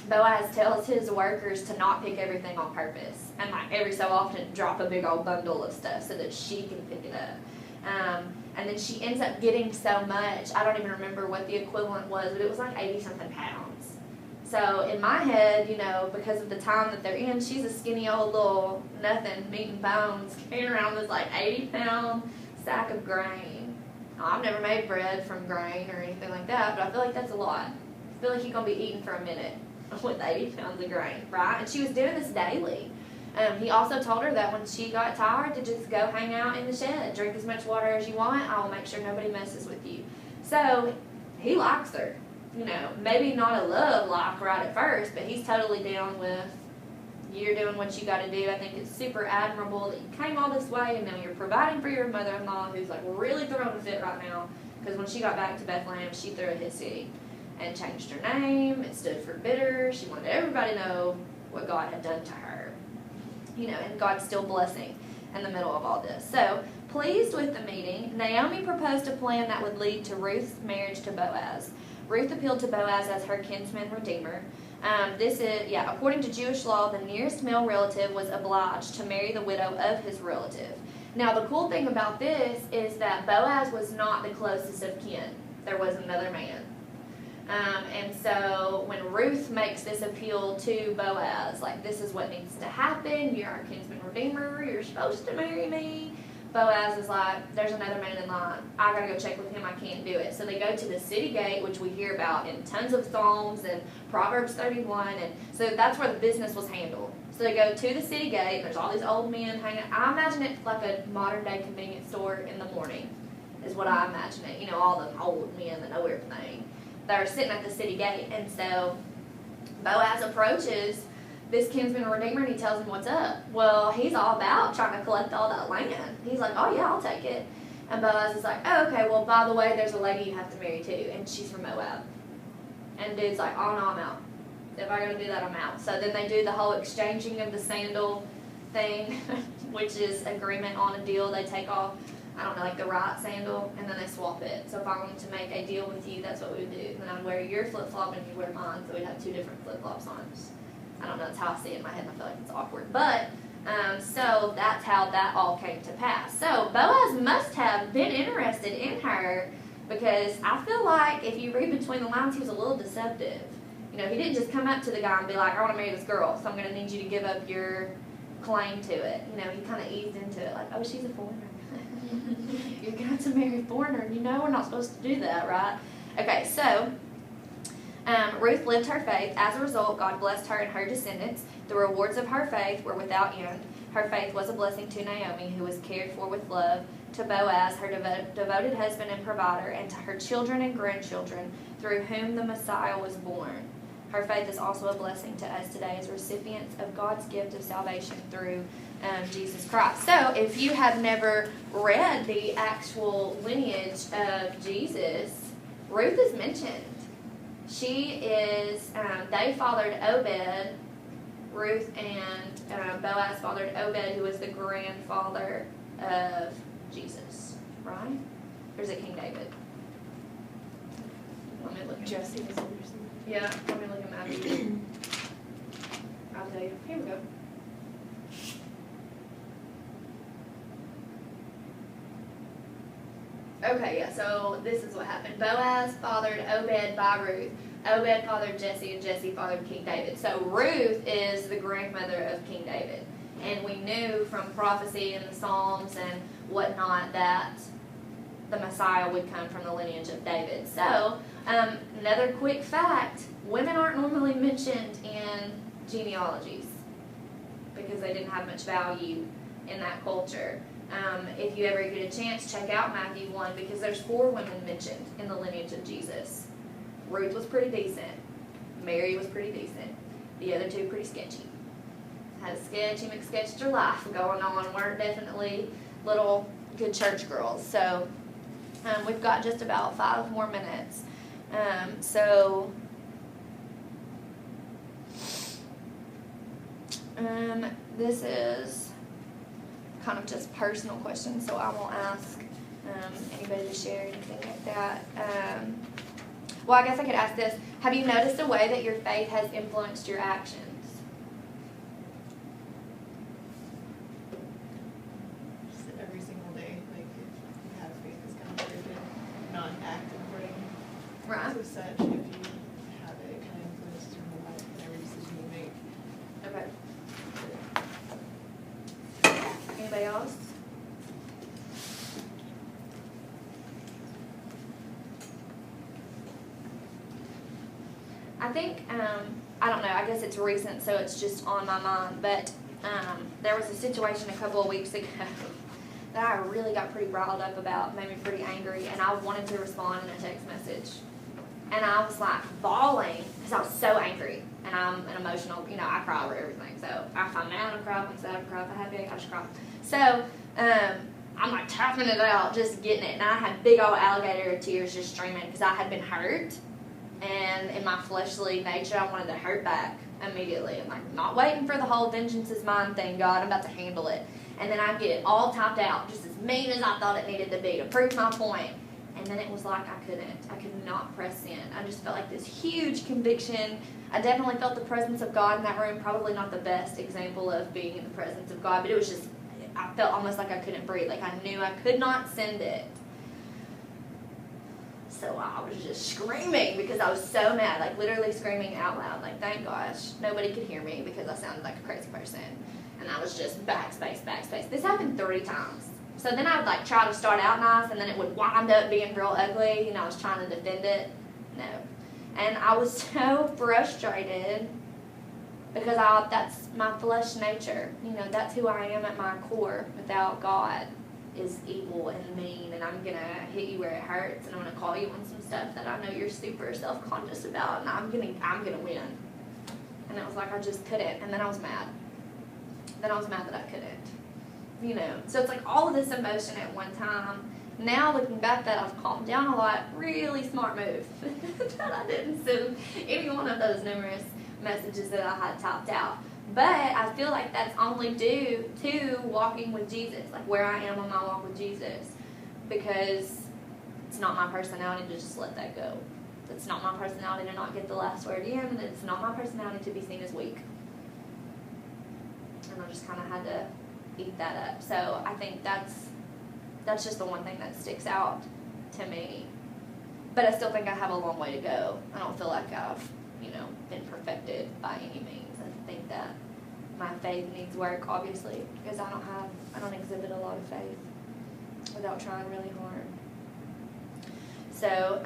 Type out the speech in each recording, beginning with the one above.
Boaz tells his workers to not pick everything on purpose, and like every so often drop a big old bundle of stuff so that she can pick it up. And then she ends up getting so much, I don't even remember what the equivalent was, but it was like 80-something pounds. So in my head, you know, because of the time that they're in, she's a skinny old little nothing, meat and bones, carrying around this like 80-pound sack of grain. Now, I've never made bread from grain or anything like that, but I feel like that's a lot. I feel like you're going to be eating for a minute with 80 pounds of grain, right? And she was doing this daily. He also told her that when she got tired to just go hang out in the shed, drink as much water as you want, I will make sure nobody messes with you. So he likes her. You know, maybe not a love like right at first, but he's totally down with you're doing what you got to do. I think it's super admirable that you came all this way and now you're providing for your mother-in-law who's like really throwing a fit right now, because when she got back to Bethlehem, she threw a hissy and changed her name. It stood for bitter. She wanted everybody to know what God had done to her. You know, and God's still blessing in the middle of all this. So, pleased with the meeting, Naomi proposed a plan that would lead to Ruth's marriage to Boaz. Ruth appealed to Boaz as her kinsman redeemer. According to Jewish law, the nearest male relative was obliged to marry the widow of his relative. Now, the cool thing about this is that Boaz was not the closest of kin. There was another man. And so when Ruth makes this appeal to Boaz, like, this is what needs to happen, you're our kinsman redeemer, you're supposed to marry me, Boaz is like, there's another man in line, I gotta go check with him, I can't do it. So they go to the city gate, which we hear about in tons of Psalms and Proverbs 31, and so that's where the business was handled. So they go to the city gate, and there's all these old men hanging. I imagine it like a modern day convenience store in the morning, is what I imagine it. You know, all the old men that know everything. They're sitting at the city gate, and so Boaz approaches this kinsman redeemer, and he tells him what's up. Well, he's all about trying to collect all that land. He's like, oh yeah, I'll take it. And Boaz is like, oh, okay, well, by the way, there's a lady you have to marry too, and she's from Moab. And dude's like, oh no, I'm out. If I gotta do that, I'm out. So then they do the whole exchanging of the sandal thing, which is agreement on a deal. They take off, I don't know, like the right sandal, and then they swap it. So if I wanted to make a deal with you, that's what we would do. And then I'd wear your flip-flop and you wear mine, so we'd have two different flip-flops on. I don't know, that's how I see it in my head, and I feel like it's awkward. But, so that's how that all came to pass. So Boaz must have been interested in her, because I feel like if you read between the lines, he was a little deceptive. You know, he didn't just come up to the guy and be like, I want to marry this girl, so I'm going to need you to give up your claim to it. You know, he kind of eased into it, like, oh, she's a foreigner. You're going to marry a foreigner. You know we're not supposed to do that, right? Okay, so Ruth lived her faith. As a result, God blessed her and her descendants. The rewards of her faith were without end. Her faith was a blessing to Naomi, who was cared for with love, to Boaz, her devoted husband and provider, and to her children and grandchildren, through whom the Messiah was born. Her faith is also a blessing to us today as recipients of God's gift of salvation through Jesus Christ. So, if you have never read the actual lineage of Jesus, Ruth is mentioned. She is, they fathered Obed, Ruth and Boaz fathered Obed, who was the grandfather of Jesus, right? Or is it King David? Let me look at Jesse was Anderson. Yeah, let me look at Matthew. I'll tell you. Here we go. Okay, yeah, so this is what happened. Boaz fathered Obed by Ruth. Obed fathered Jesse, and Jesse fathered King David. So Ruth is the grandmother of King David. And we knew from prophecy in the Psalms and whatnot that the Messiah would come from the lineage of David. So, another quick fact, women aren't normally mentioned in genealogies because they didn't have much value in that culture. If you ever get a chance, check out Matthew 1, because there's 4 women mentioned in the lineage of Jesus. Ruth was pretty decent. Mary was pretty decent. The other 2 pretty sketchy. Had a sketchy McSketcher life going on. Weren't definitely little good church girls. So we've got just about 5 more minutes. This is kind of just personal questions, so I won't ask anybody to share anything like that. Well, I guess I could ask this. Have you noticed a way that your faith has influenced your actions? Just every single day, like if you have faith, it's kind of weird to not act according Right. to such. If you have it, it kind of influences your whole life and every decision you make. Okay. Anybody else? I think, I don't know, I guess it's recent, so it's just on my mind, but there was a situation a couple of weeks ago that I really got pretty riled up about, made me pretty angry, and I wanted to respond in a text message. And I was like bawling because I was so angry, and I'm an emotional, I cry over everything. So if I'm mad, I cry. If I'm sad, I cry. If I'm happy, I just cry. So I'm like tapping it out, just getting it, and I had big old alligator tears just streaming because I had been hurt. And in my fleshly nature, I wanted to hurt back immediately. I'm like, not waiting for the whole vengeance is mine thing, God. I'm about to handle it. And then I get it all typed out, just as mean as I thought it needed to be to prove my point. And then it was like I could not press in. I just felt like this huge conviction. I definitely felt the presence of God in that room. Probably not the best example of being in the presence of God, but it was just, I felt almost like I couldn't breathe. Like I knew I could not send it. So I was just screaming because I was so mad, like literally screaming out loud. Like, thank gosh, nobody could hear me because I sounded like a crazy person. And I was just backspace, backspace. This happened 3 times. So then I would like try to start out nice, and then it would wind up being real ugly, and I was trying to defend it. No. And I was so frustrated because that's my flesh nature. That's who I am at my core. Without God is evil and mean, and I'm going to hit you where it hurts, and I'm going to call you on some stuff that I know you're super self-conscious about, and I'm going to win. And it was like I just couldn't, and then I was mad. Then I was mad that I couldn't. So it's like all of this emotion at one time. Now looking back that I've calmed down a lot, really smart move that I didn't send any one of those numerous messages that I had typed out. But I feel like that's only due to walking with Jesus, like where I am on my walk with Jesus, because it's not my personality to just let that go. It's not my personality to not get the last word in, and it's not my personality to be seen as weak. And I just kind of had to eat that up. So I think that's just the one thing that sticks out to me. But I still think I have a long way to go. I don't feel like I've, been perfected by any means. I think that my faith needs work, obviously, because I don't exhibit a lot of faith without trying really hard. So,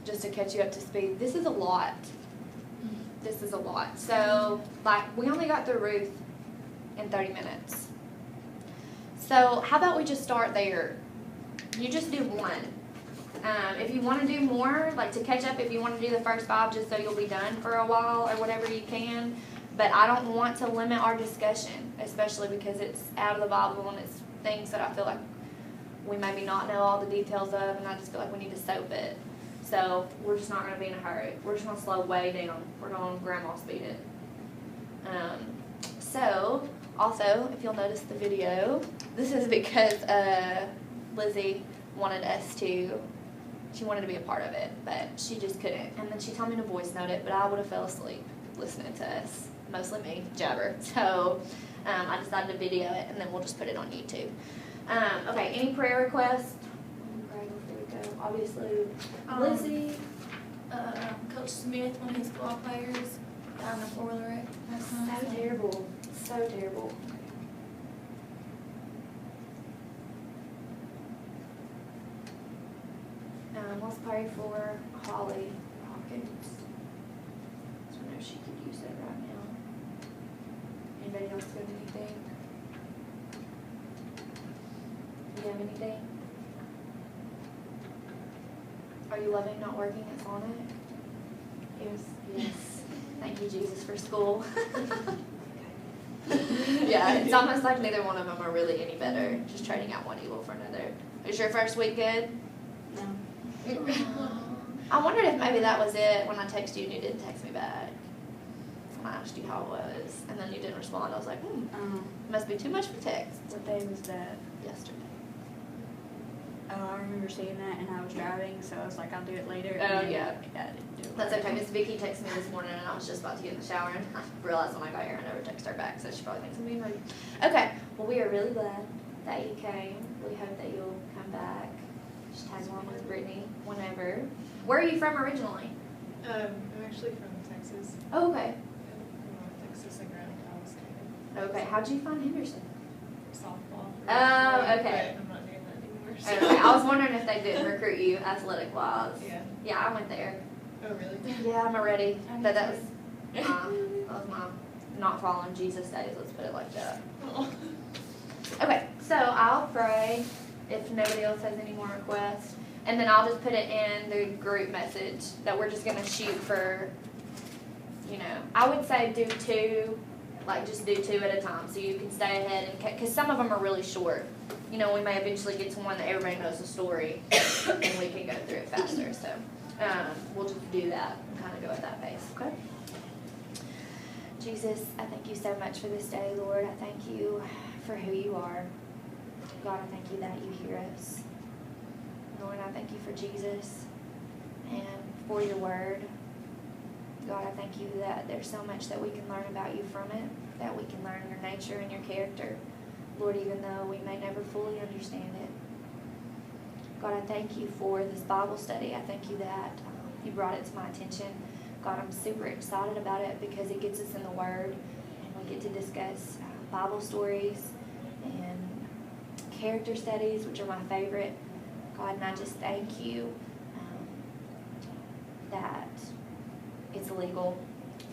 just to catch you up to speed, this is a lot. This is a lot. So, we only got through Ruth in 30 minutes. So how about we just start there? You just do one. If you want to do more, to catch up, if you want to do the first 5 just so you'll be done for a while or whatever you can. But I don't want to limit our discussion, especially because it's out of the Bible and it's things that I feel like we maybe not know all the details of, and I just feel like we need to soap it. So we're just not going to be in a hurry. We're just going to slow way down. We're going to grandma speed it. So, also, if you'll notice the video, this is because Lizzie wanted she wanted to be a part of it, but she just couldn't. And then she told me to voice note it, but I would have fell asleep listening to us, mostly me, jabber. So, I decided to video it, and then we'll just put it on YouTube. Okay, any prayer requests? Before we go, obviously, Lizzie. Coach Smith, one of his ball players, got in a 4-wheeler wreck last night. So terrible. So terrible. Let's pray for Holly Hawkins. So I know she could use it right now. Anybody else got anything? Do you have anything? Are you loving not working at Sonic? Yes. Thank you, Jesus, for school. Yeah, it's almost like neither one of them are really any better. Just trading out one evil for another. Was your first week good? No. I wondered if maybe that was it when I texted you and you didn't text me back. When I asked you how it was, and then you didn't respond. I was like, must be too much for text. What day was that? Yesterday. oh, I remember seeing that, and I was driving, so I was like, I'll do it later. Oh, and then yeah. I didn't do it. That's okay. Miss Vicky texted me this morning, and I was just about to get in the shower, and I realized when I got here I never texted her back, so she probably thinks I'm being rude. Okay, well, we are really glad that you came. We hope that you'll come back. Just tag along with Brittany whenever. Where are you from originally? I'm actually from Texas. Oh, okay. North Texas, like around Dallas, kind Okay, how'd you find Henderson? of softball. Oh, okay. But I'm not doing that anymore. So. Okay, I was wondering if they didn't recruit you athletic-wise. Yeah. Yeah, I went there. Oh, really? Yeah, I'm already. But that was my not following Jesus days, let's put it like that. Oh. Okay, so I'll pray if nobody else has any more requests. And then I'll just put it in the group message that we're just gonna shoot for, I would say do 2, like just do 2 at a time so you can stay ahead and, cause some of them are really short. We may eventually get to one that everybody knows the story and we can go through it faster, so, we'll just do that and kinda go at that pace, okay? Jesus, I thank you so much for this day, Lord. I thank you for who you are. God, I thank you that you hear us. Lord, I thank you for Jesus and for your word. God, I thank you that there's so much that we can learn about you from it, that we can learn your nature and your character. Lord, even though we may never fully understand it. God, I thank you for this Bible study. I thank you that you brought it to my attention. God, I'm super excited about it because it gets us in the Word and we get to discuss Bible stories and character studies, which are my favorite. God, and I just thank you that it's legal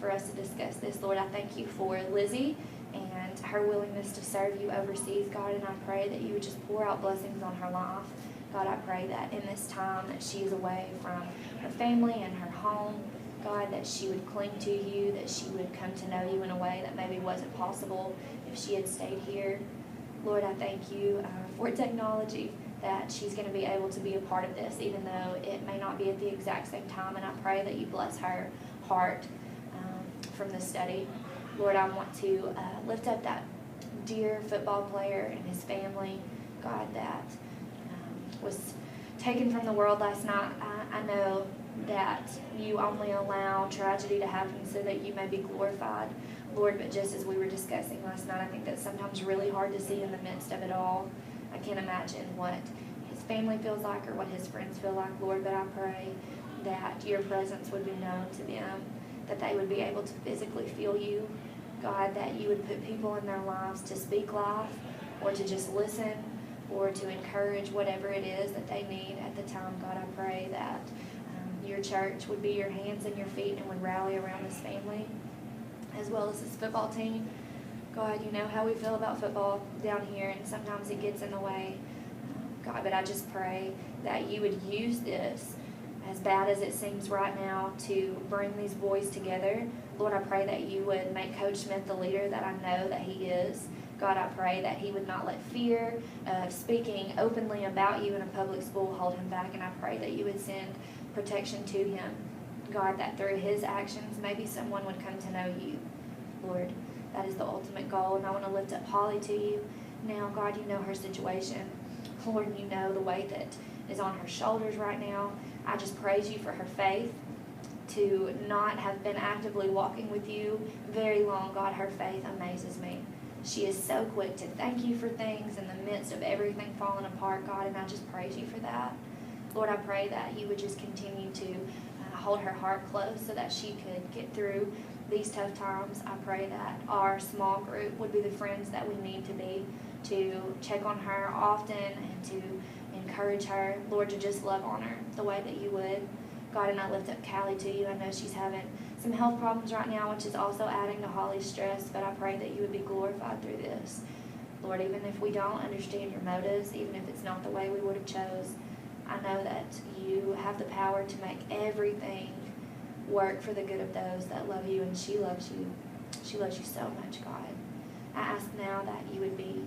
for us to discuss this. Lord, I thank you for Lizzie and her willingness to serve you overseas, God, and I pray that you would just pour out blessings on her life. God, I pray that in this time that she is away from her family and her home, God, that she would cling to you, that she would come to know you in a way that maybe wasn't possible if she had stayed here. Lord, I thank you for technology, that she's going to be able to be a part of this, even though it may not be at the exact same time, and I pray that you bless her heart from this study. Lord, I want to lift up that dear football player and his family, God, that was taken from the world last night. I know that you only allow tragedy to happen so that you may be glorified, Lord, but just as we were discussing last night, I think that's sometimes really hard to see in the midst of it all. I can't imagine what his family feels like or what his friends feel like, Lord, but I pray that your presence would be known to them, that they would be able to physically feel you, God, that you would put people in their lives to speak life or to just listen or to encourage whatever it is that they need at the time. God, I pray that your church would be your hands and your feet and would rally around this family as well as this football team. God, you know how we feel about football down here, and sometimes it gets in the way. God, but I just pray that you would use this, as bad as it seems right now, to bring these boys together. Lord, I pray that you would make Coach Smith the leader that I know that he is. God, I pray that he would not let fear of speaking openly about you in a public school hold him back, and I pray that you would send protection to him. God, that through his actions, maybe someone would come to know you. Lord, that is the ultimate goal, and I want to lift up Holly to you. Now, God, you know her situation. Lord, you know the weight that is on her shoulders right now. I just praise you for her faith to not have been actively walking with you very long. God, her faith amazes me. She is so quick to thank you for things in the midst of everything falling apart, God, and I just praise you for that. Lord, I pray that you would just continue to hold her heart close so that she could get through these tough times. I pray that our small group would be the friends that we need to be, to check on her often and to encourage her. Lord, to just love on her the way that you would. God, and I lift up Callie to you. I know she's having some health problems right now, which is also adding to Holly's stress, but I pray that you would be glorified through this. Lord, even if we don't understand your motives, even if it's not the way we would have chose, I know that you have the power to make everything work for the good of those that love you, and she loves you. She loves you so much, God. I ask now that you would be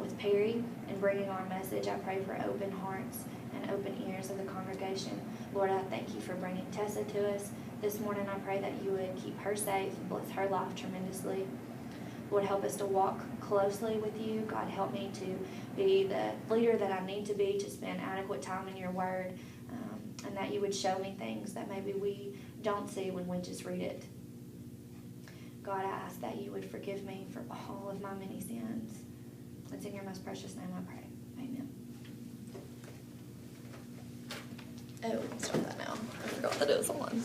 with Perry and bringing our message. I pray for open hearts and open ears of the congregation. Lord, I thank you for bringing Tessa to us this morning. I pray that you would keep her safe and bless her life tremendously. would help us to walk closely with you. God, help me to be the leader that I need to be, to spend adequate time in your word, and that you would show me things that maybe we don't see when we just read it. God, I ask that you would forgive me for all of my many sins. It's in your most precious name I pray. Amen. Oh, we can start that now. I forgot that it was on.